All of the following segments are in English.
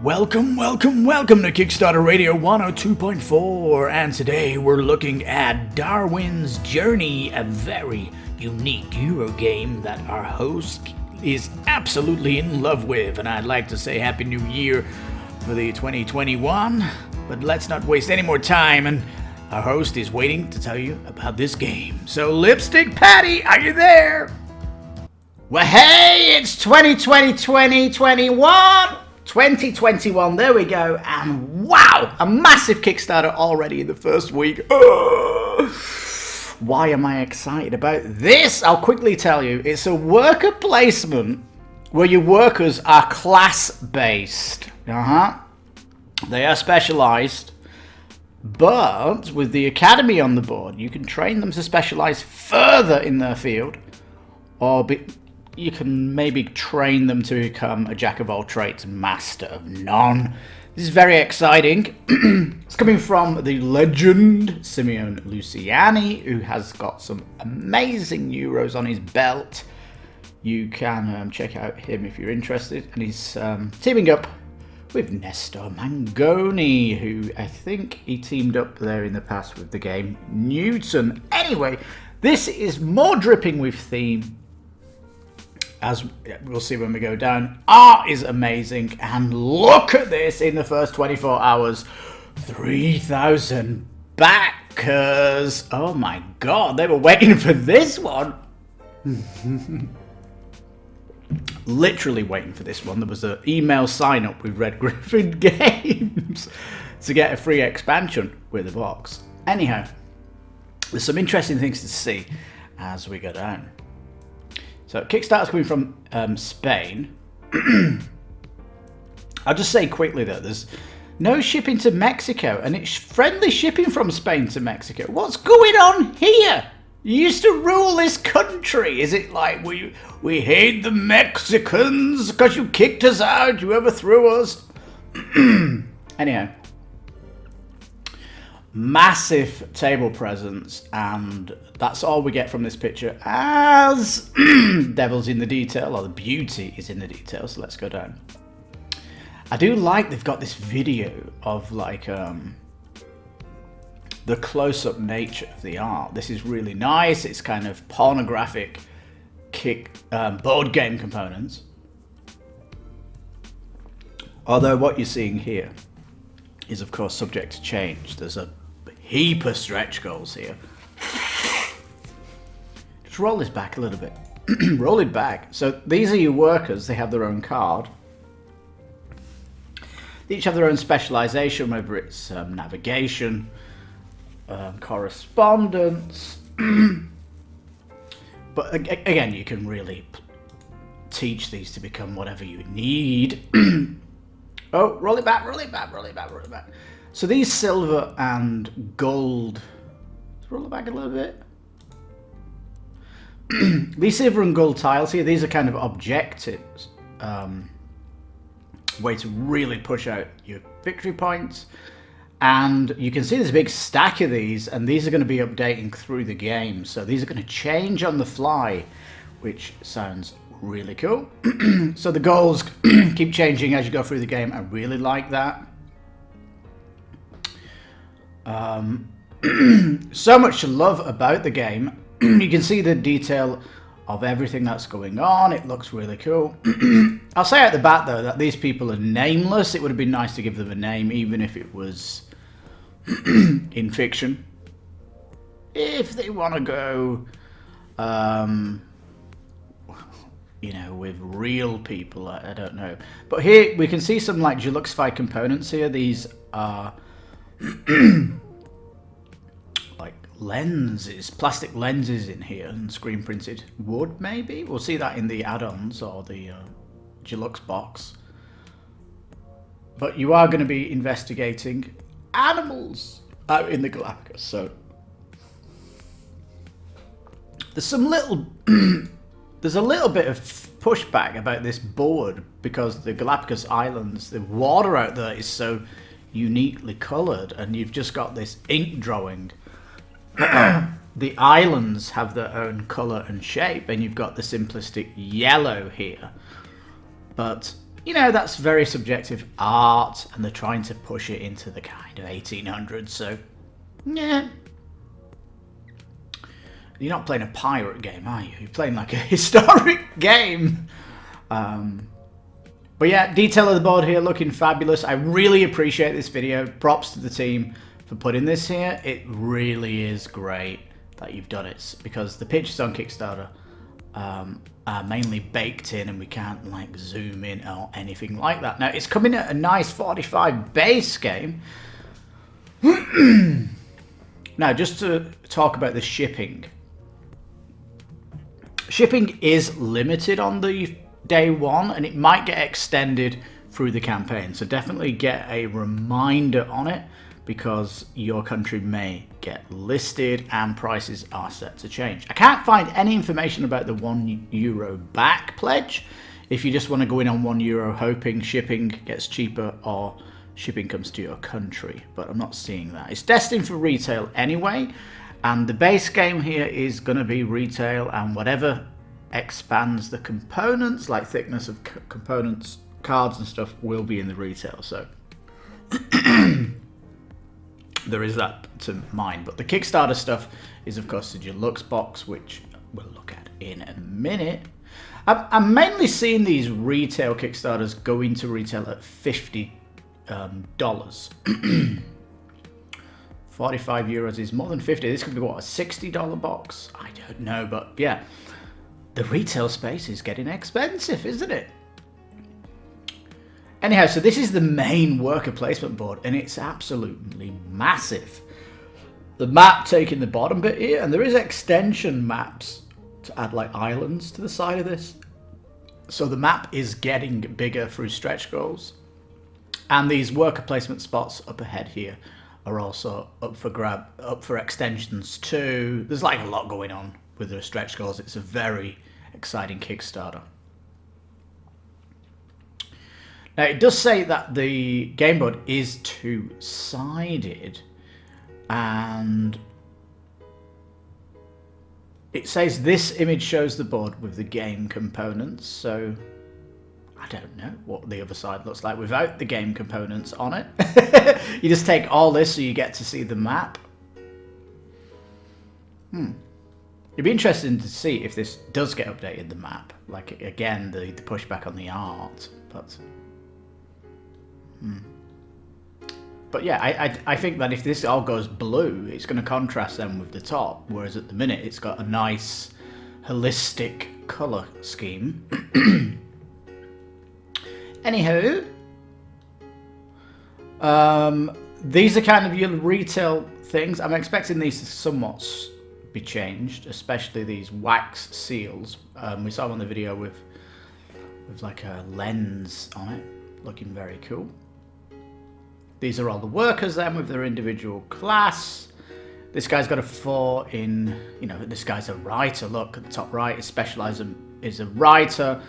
Welcome to Kickstarter Radio 102.4, and today we're looking at Darwin's Journey, a very unique Eurogame that our host is absolutely in love with, and I'd like to say Happy New Year for the 2021, but let's not waste any more time, and our host is waiting to tell you about this game. So Lipstickpaddy, are you there? Well, hey, it's 2021, there we go, and wow, a massive Kickstarter already in the first week. Why am I excited about this? I'll quickly tell you. It's a worker placement where your workers are class-based. They are specialized, but with the academy on the board, you can train them to specialize further in their field, or you can maybe train them to become a jack of all trades and master of none. This is very exciting. It's coming from the legend Simone Luciani, who has got some amazing euros on his belt. You can check out him if you're interested. And he's teaming up with Nestor Mangoni, who I think he teamed up there in the past with the game Newton. Anyway, this is more dripping with theme, as we'll see when we go down. Art is amazing, and look at this, in the first 24 hours, 3,000 backers. Oh my god, they were waiting for this one. Literally waiting for this one. There was an email sign up with Red Griffin Games to get a free expansion with the box. Anyhow, there's some interesting things to see as we go down. So Kickstarter's coming from Spain. I'll just say quickly though, there's no shipping to Mexico, and it's friendly shipping from Spain to Mexico. What's going on here? You used to rule this country. Is it like we hate the Mexicans because you kicked us out, you overthrew us? Anyhow, massive table presence, and that's all we get from this picture, as devil's in the detail, or the beauty is in the detail. So let's go down. I do like they've got this video of like the close-up nature of the art. This is really nice. It's kind of pornographic board game components, although what you're seeing here is of course subject to change. There's a heap of stretch goals here. Just roll this back a little bit. Roll it back. So these are your workers. They have their own card. They each have their own specialization, whether it's navigation, correspondence. But again, you can really teach these to become whatever you need. Oh, roll it back, roll it back, roll it back, roll it back. So these silver and gold, let's roll it back a little bit. These silver and gold tiles here, these are kind of objectives. Way to really push out your victory points. And you can see there's a big stack of these, and these are going to be updating through the game. So these are going to change on the fly, which sounds really cool. So the goals keep changing as you go through the game. I really like that. So much to love about the game. You can see the detail of everything that's going on. It looks really cool. I'll say at the bat though that these people are nameless. It would have been nice to give them a name, even if it was in fiction. If they want to go with real people, I don't know. But here we can see some like Deluxify components here. These are like lenses, plastic lenses in here, and screen printed wood maybe. We'll see that in the add-ons or the Deluxe box. But you are going to be investigating animals out in the Galapagos, so there's some little there's a little bit of pushback about this board because the Galapagos Islands, the water out there is so uniquely coloured, and you've just got this ink drawing. The islands have their own colour and shape, and you've got the simplistic yellow here. But you know, that's very subjective art, and they're trying to push it into the kind of 1800s, so, yeah. You're not playing a pirate game, are you? You're playing like a historic game. But yeah, detail of the board here looking fabulous. I really appreciate this video. Props to the team for putting this here. It really is great that you've done it, because the pictures on Kickstarter are mainly baked in and we can't like zoom in or anything like that. Now it's coming at a nice 45 base game. Now just to talk about the shipping. Shipping is limited on the day one, and it might get extended through the campaign, so definitely get a reminder on it, because your country may get listed and prices are set to change. I can't find any information about the €1 back pledge, if you just want to go in on €1 hoping shipping gets cheaper or shipping comes to your country, but I'm not seeing that. It's destined for retail anyway, and the base game here is going to be retail, and whatever expands the components, like thickness of components, cards and stuff, will be in the retail. So there is that to mind. But the Kickstarter stuff is, of course, the deluxe box, which we'll look at in a minute. I'm mainly seeing these retail Kickstarters go into retail at $50. 45 euros is more than 50. This could be what, a $60 box? I don't know, but yeah, the retail space is getting expensive, isn't it? Anyhow, so this is the main worker placement board, and it's absolutely massive. The map taking the bottom bit here, and there is extension maps to add like islands to the side of this. So the map is getting bigger through stretch goals. And these worker placement spots up ahead here are also up for extensions too. There's like a lot going on with the stretch goals. It's a very exciting Kickstarter. Now it does say that the game board is two-sided, and it says this image shows the board with the game components, so I don't know what the other side looks like without the game components on it. You just take all this so you get to see the map. It'd be interesting to see if this does get updated, the map. Like, again, the pushback on the art. But yeah, I think that if this all goes blue, it's going to contrast them with the top, whereas at the minute it's got a nice holistic colour scheme. Anywho, these are kind of your retail things. I'm expecting these to somewhat be changed, especially these wax seals. We saw them on the video with like a lens on it, looking very cool. These are all the workers then with their individual class. This guy's got a 4 in, you know, this guy's a writer. Look at the top right, his specialism is a writer.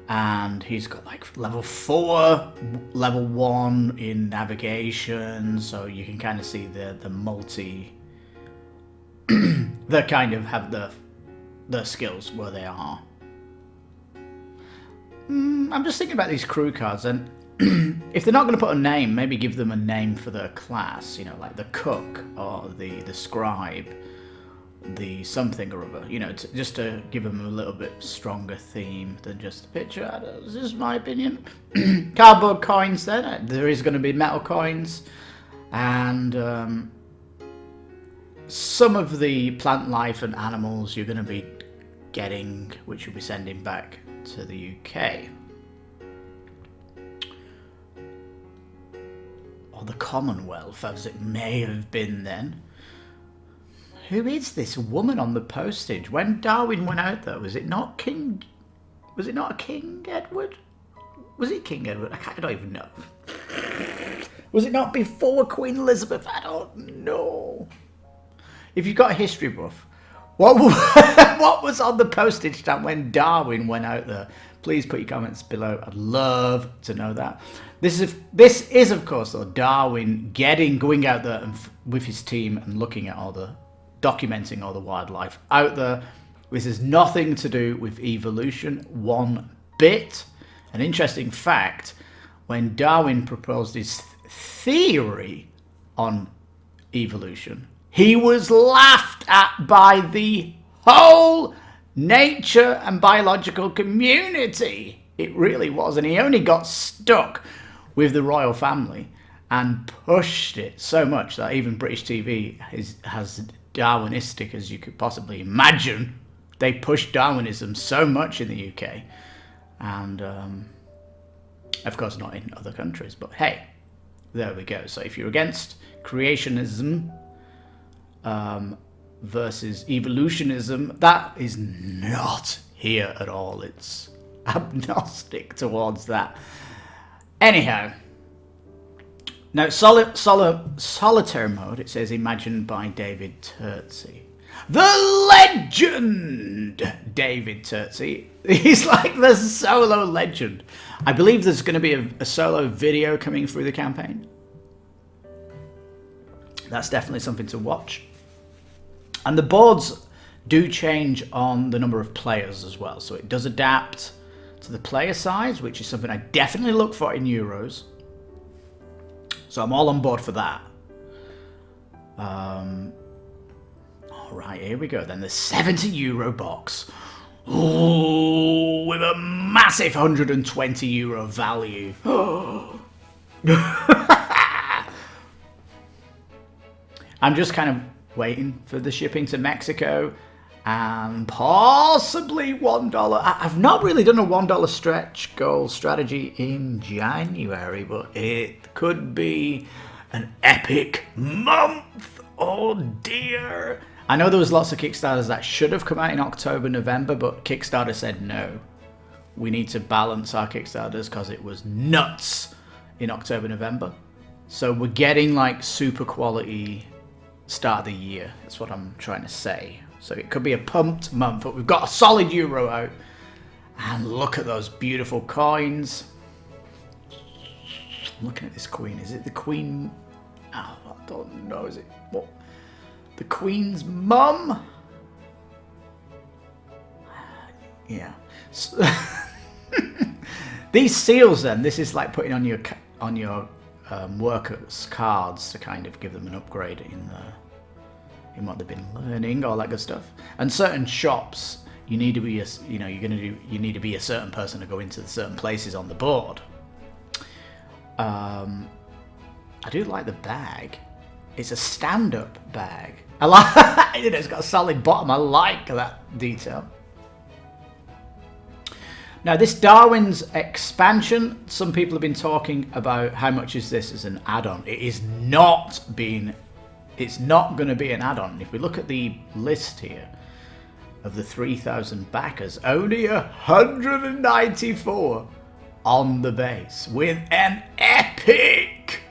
And he's got like level 4, level 1 in navigation, so you can kind of see the multi, they kind of have the skills where they are. I'm just thinking about these crew cards, and if they're not going to put a name, maybe give them a name for their class, you know, like the cook or the scribe, the something or other, you know, just to give them a little bit stronger theme than just the picture. This is my opinion. Cardboard coins then, there is going to be metal coins, and some of the plant life and animals you're going to be getting, which you'll be sending back to the UK. Or the Commonwealth, as it may have been then. Who is this woman on the postage? When Darwin went out there, was it not King? Was it not a King Edward? Was it King Edward? I don't even know. Was it not before Queen Elizabeth? I don't know. If you've got a history buff, what was on the postage stamp when Darwin went out there? Please put your comments below. I'd love to know that. This is of course though Darwin going out there and with his team and looking at documenting all the wildlife out there. This has nothing to do with evolution one bit. An interesting fact, when Darwin proposed his theory on evolution, he was laughed at by the whole nature and biological community. It really was. And he only got stuck with the royal family and pushed it so much that even British TV has Darwinistic as you could possibly imagine. They pushed Darwinism so much in the UK. And, of course, not in other countries. But hey, there we go. So if you're against creationism versus evolutionism, that is not here at all. It's agnostic towards that. Anyhow, now solitaire mode, it says imagined by David Turtsey. The legend David Turtsey. He's like the solo legend. I believe there's going to be a solo video coming through the campaign. That's definitely something to watch. And the boards do change on the number of players as well. So it does adapt to the player size, which is something I definitely look for in Euros. So I'm all on board for that. Alright, here we go then. The €70 box. Ooh, with a massive €120 value. I'm just kind of waiting for the shipping to Mexico and possibly $1. I've not really done a $1 stretch goal strategy in January, but it could be an epic month. Oh dear. I know there was lots of Kickstarters that should have come out in October, November, but Kickstarter said no. We need to balance our Kickstarters because it was nuts in October, November. So we're getting like super quality start of the year. That's what I'm trying to say. So it could be a pumped month, but we've got a solid Euro out. And look at those beautiful coins. I'm looking at this queen. Is it the queen? Oh, I don't know. Is it what? The Queen's mum? Yeah. These seals then, this is like putting on your workers' cards to kind of give them an upgrade in what they've been learning, all that good stuff. And certain shops, you need to be you need to be a certain person to go into certain places on the board. I do like the bag. It's a stand-up bag. I like it. It's got a solid bottom. I like that detail. Now, this Darwin's expansion, some people have been talking about how much is this as an add-on. It's not going to be an add-on. If we look at the list here of the 3,000 backers, only 194 on the base with an epic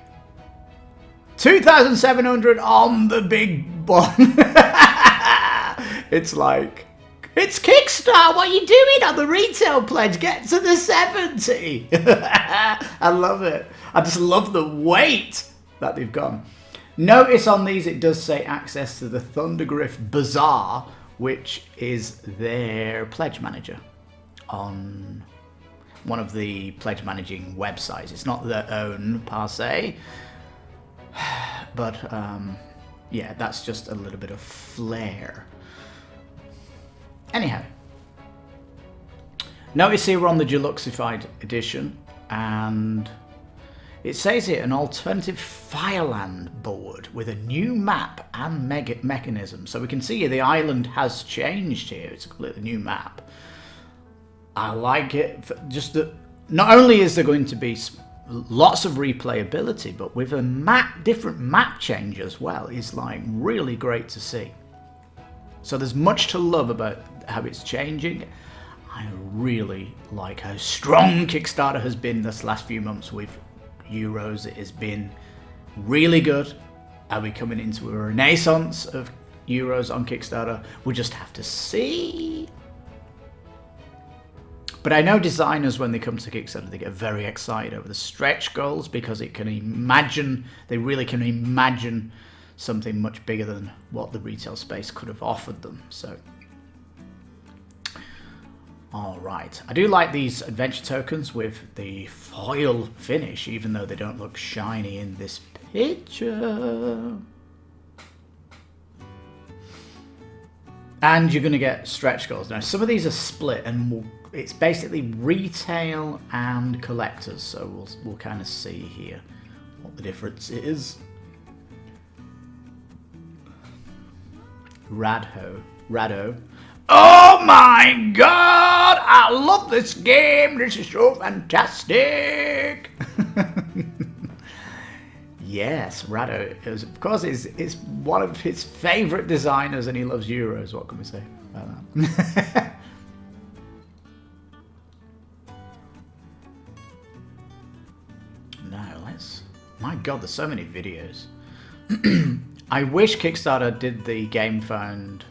2,700 on the big one. It's like, it's Kickstarter, what are you doing on the retail pledge? Get to the 70. I love it. I just love the weight that they've gone. Notice on these it does say access to the Thundergriff Bazaar, which is their pledge manager on one of the pledge managing websites. It's not their own per se, but yeah, that's just a little bit of flair. Anyhow, notice here we're on the Deluxeified edition, and it says here an alternative Fireland board with a new map and mechanism. So we can see here the island has changed here. It's a completely new map. I like it. Just that not only is there going to be lots of replayability, but with a different map change as well, is like really great to see. So there's much to love about how it's changing. I really like how strong Kickstarter has been this last few months with Euros. It has been really good. Are we coming into a renaissance of Euros on Kickstarter? We'll just have to see. But I know designers, when they come to Kickstarter, they get very excited over the stretch goals because they really can imagine something much bigger than what the retail space could have offered them. So All right. I do like these adventure tokens with the foil finish, even though they don't look shiny in this picture. And you're going to get stretch goals. Now, some of these are split, and it's basically retail and collectors. So we'll kind of see here what the difference is. Rado. Oh my god! I love this game! This is so fantastic! Yes, Rado is, of course, is one of his favourite designers, and he loves Euros. What can we say about that? Now, my god, there's so many videos. I wish Kickstarter did the Game Found.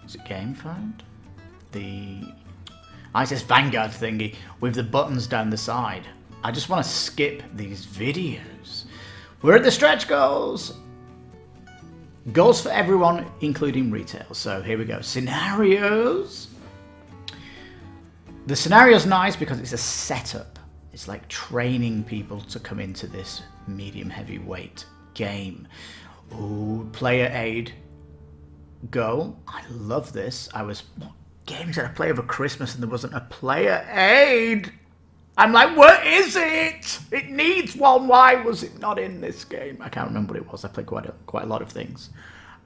Is it Game Found? The ISIS Vanguard thingy with the buttons down the side. I just want to skip these videos. We're at the stretch goals. Goals for everyone, including retail. So here we go. Scenarios. The scenario's nice because it's a setup. It's like training people to come into this medium heavyweight game. Ooh, player aid goal. I love this. What games did I play over Christmas and there wasn't a player aid? I'm like, what is it? It needs one. Why was it not in this game? I can't remember what it was. I played quite a lot of things.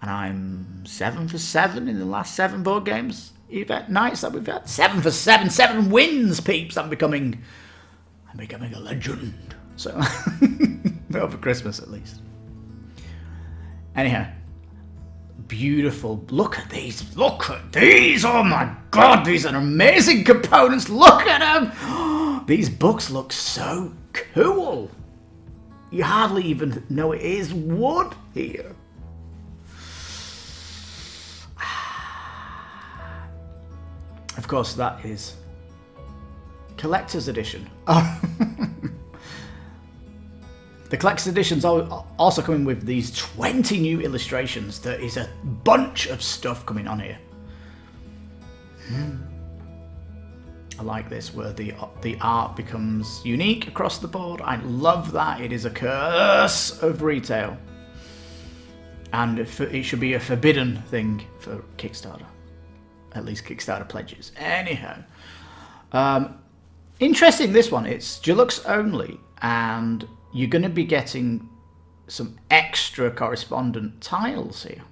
And I'm 7 for 7 in the last 7 board games event nights that we've had. 7 for 7. 7 wins, peeps. I'm becoming a legend. So, over Christmas at least. Anyhow, beautiful. Look at these. Oh my god, these are amazing components. Look at them. These books look so cool. You hardly even know it is wood here. Of course, that is collector's edition. Oh. The collector's edition's also coming with these 20 new illustrations. There is a bunch of stuff coming on here. I like this, where the art becomes unique across the board. I love that. It is a curse of retail. And it should be a forbidden thing for Kickstarter. At least Kickstarter pledges. Anyhow. Interesting, this one. It's deluxe only, and you're going to be getting some extra correspondent tiles here.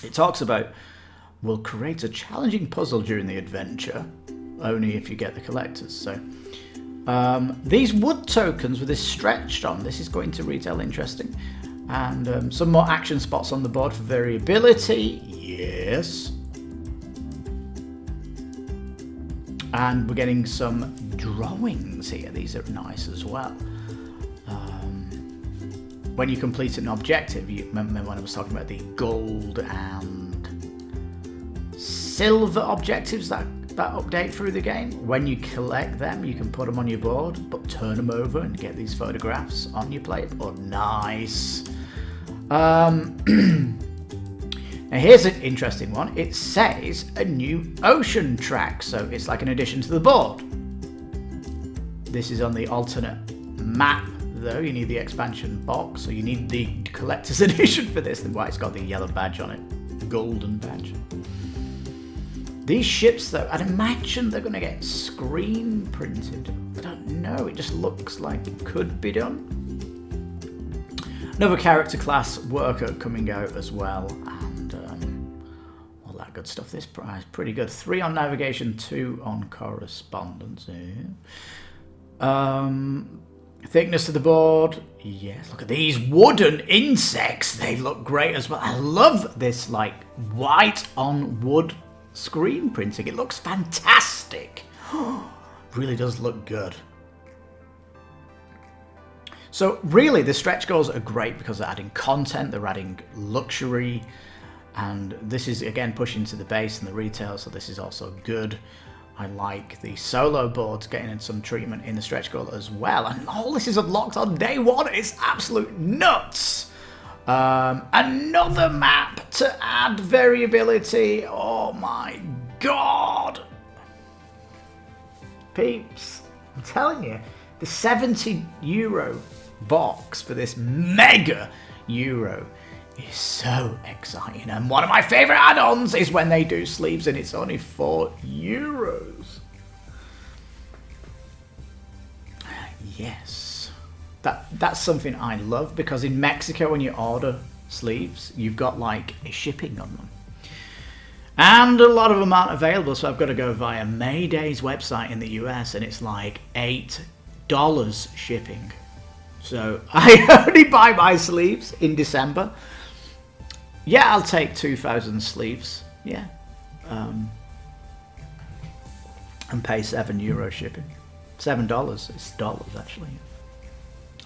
It talks about, will create a challenging puzzle during the adventure, only if you get the collectors. So these wood tokens with this stretched on, this is going to retail interesting. And some more action spots on the board for variability. Yes. And we're getting some drawings here. These are nice as well. When you complete an objective, you remember when I was talking about the gold and silver objectives that update through the game? When you collect them, you can put them on your board, but turn them over and get these photographs on your playboard. Nice. Now here's an interesting one. It says a new ocean track, so it's like an addition to the board. This is on the alternate map, though. You need the expansion box, so you need the collector's edition for this. That's why it's got the yellow badge on it, the golden badge. These ships, though, I'd imagine they're going to get screen printed. I don't know. It just looks like it could be done. Another character class worker coming out as well, and all that good stuff. This prize pretty good. 3 on navigation, 2 on correspondence. Thickness of the board. Yes, look at these wooden insects. They look great as well. I love this like white on wood screen printing. It looks fantastic. Really does look good. So really the stretch goals are great because they're adding content, they're adding luxury, and this is again pushing to the base and the retail, so this is also good. I like the solo boards getting some treatment in the stretch goal as well, and all this is unlocked on day 1. It's absolute nuts. Another map to add variability. Oh my God! Peeps, I'm telling you, the €70 box for this mega Euro is so exciting. And one of my favourite add-ons is when they do sleeves and it's only €4. Yes. That's something I love, because in Mexico when you order sleeves, you've got like a shipping on them. And a lot of them aren't available, so I've got to go via Mayday's website in the US, and it's like $8 shipping. So I only buy my sleeves in December. Yeah, I'll take 2,000 sleeves. Yeah. And pay €7 shipping. $7. It's dollars, actually.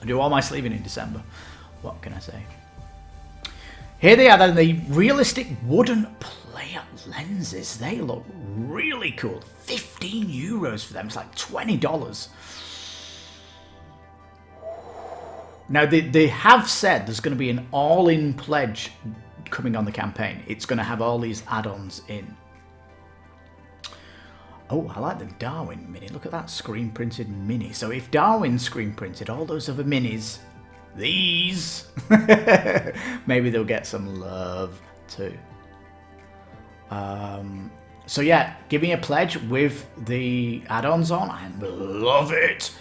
I do all my sleeving in December. What can I say? Here they are, then, the realistic wooden player lenses. They look really cool. €15 for them. It's like $20. Now, they have said there's going to be an all-in pledge coming on the campaign. It's going to have all these add-ons in. Oh, I like the Darwin mini. Look at that screen-printed mini. So if Darwin screen-printed all those other minis, these, maybe they'll get some love too. So yeah, give me a pledge with the add-ons on. I love it.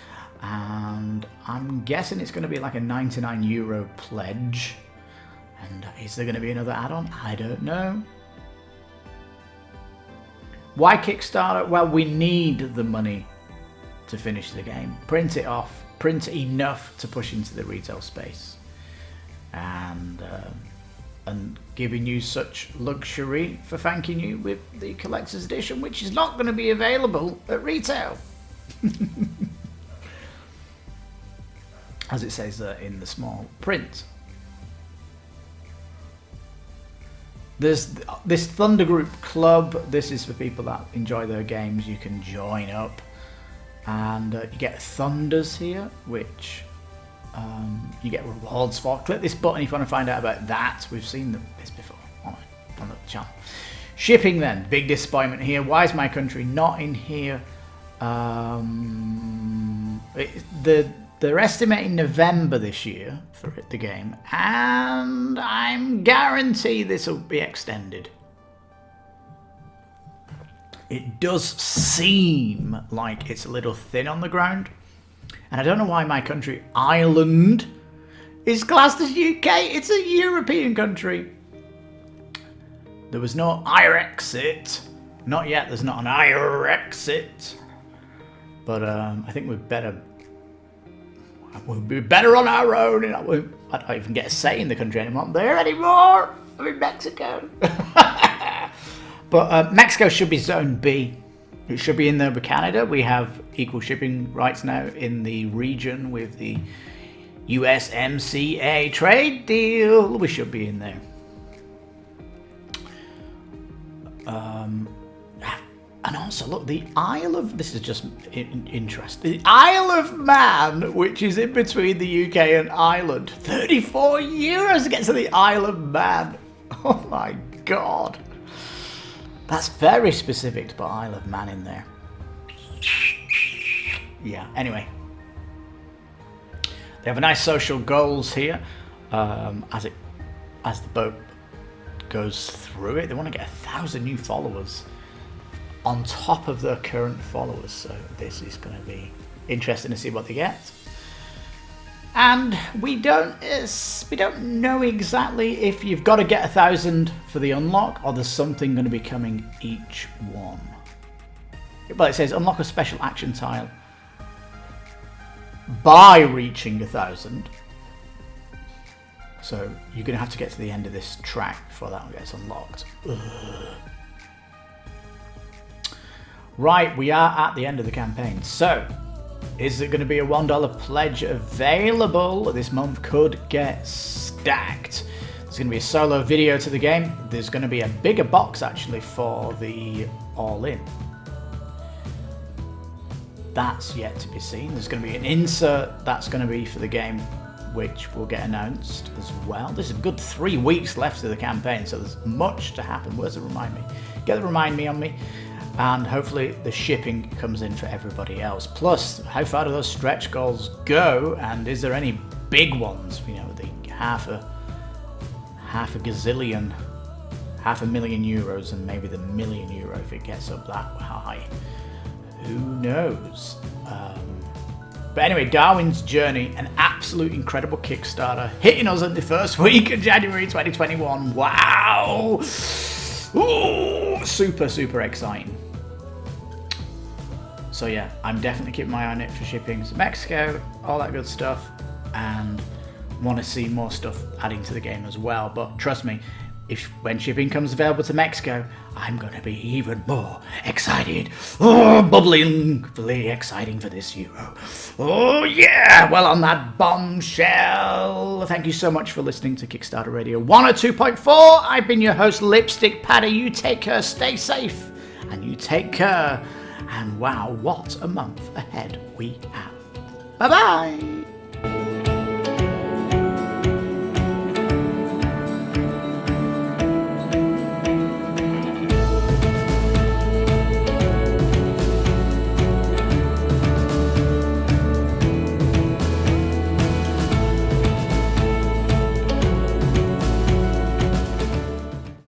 And I'm guessing it's going to be like a €99 pledge. And is there going to be another add-on? I don't know. Why Kickstarter? Well, we need the money to finish the game. Print it off. Print enough to push into the retail space. And giving you such luxury for thanking you with the collector's edition, which is not going to be available at retail. As it says in the small print. There's this Thunder Group Club. This is for people that enjoy their games. You can join up, and you get Thunders here, which you get rewards for. Click this button if you want to find out about that. We've seen this before on the channel. Shipping then, big disappointment here. Why is my country not in here? They're estimating November this year for the game, and I'm guaranteed this will be extended. It does seem like it's a little thin on the ground, and I don't know why my country, Ireland, is classed as UK. It's a European country. There was no Irexit. Not yet, there's not an Irexit. But I think we'd be better on our own. I don't even get a say in the country anymore. I'm there anymore. I'm in Mexico. But Mexico should be Zone B. It should be in there with Canada. We have equal shipping rights now in the region with the USMCA trade deal. We should be in there. And also, look, the Isle of... This is just interesting. The Isle of Man, which is in between the UK and Ireland. €34 to get to the Isle of Man. Oh my God. That's very specific to put Isle of Man in there. Yeah, anyway. They have a nice social goals here. As the boat goes through it, they want to get 1,000 new followers on top of their current followers, so this is going to be interesting to see what they get. And we don't know exactly if you've got to get 1,000 for the unlock, or there's something going to be coming each one. But it says unlock a special action tile by reaching 1,000. So you're going to have to get to the end of this track before that one gets unlocked. Ugh. Right, we are at the end of the campaign. So, is there going to be a $1 pledge available? This month could get stacked. There's going to be a solo video to the game. There's going to be a bigger box actually for the all-in. That's yet to be seen. There's going to be an insert that's going to be for the game, which will get announced as well. There's a good 3 weeks left of the campaign, so there's much to happen. Where's the remind me? Get the remind me on me. And hopefully the shipping comes in for everybody else. Plus, how far do those stretch goals go? And is there any big ones? You know, the half a gazillion, €500,000, and maybe the €1,000,000 if it gets up that high. Who knows? But anyway, Darwin's Journey, an absolute incredible Kickstarter, hitting us in the first week of January 2021. Wow! Ooh, super, super exciting. So yeah, I'm definitely keeping my eye on it for shipping to Mexico, all that good stuff, and want to see more stuff adding to the game as well. But trust me, when shipping comes available to Mexico, I'm going to be even more excited. Oh, bubblingly exciting for this Euro. Oh yeah! Well, on that bombshell, thank you so much for listening to Kickstarter Radio 102.4. I've been your host, Lipstickpaddy. You take care, stay safe, and you take care. And wow, what a month ahead we have. Bye-bye!